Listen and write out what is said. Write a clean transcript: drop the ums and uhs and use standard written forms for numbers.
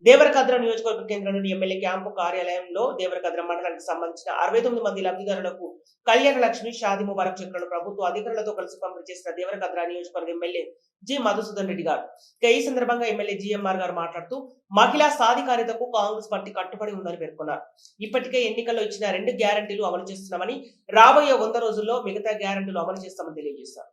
దేవరకద్ర నియోజకవర్గ కేంద్రంలోని MLA camp కార్యాలయంలో దేవరకద్ర మండలానికి సంబంధించిన 69 మంది లబ్ధిదారులకు కళ్యాణ లక్ష్మి షాదీ ముబారక్ చెక్కులను ప్రభుత్వ అధికారులతో కలిసి పంపిణీ చేసిన దేవరకద్ర నియోజకవర్గ ఎమ్మెల్యే జి మధుసూదన్ రెడ్డి గారు. ఈ సందర్భంగా ఎమ్మెల్యే జిఎంఆర్ గారు మాట్లాడుతూ మహిళా సాధికారితకు కాంగ్రెస్ పార్టీ కట్టుబడి ఉందని పేర్కొన్నారు. ఇప్పటికే ఎన్నికల్లో ఇచ్చిన 2 గ్యారంటీలు అమలు చేస్తున్నామని, రాబోయే 100 రోజుల్లో మిగతా గ్యారంటీలు అమలు చేస్తామని తెలియజేశారు.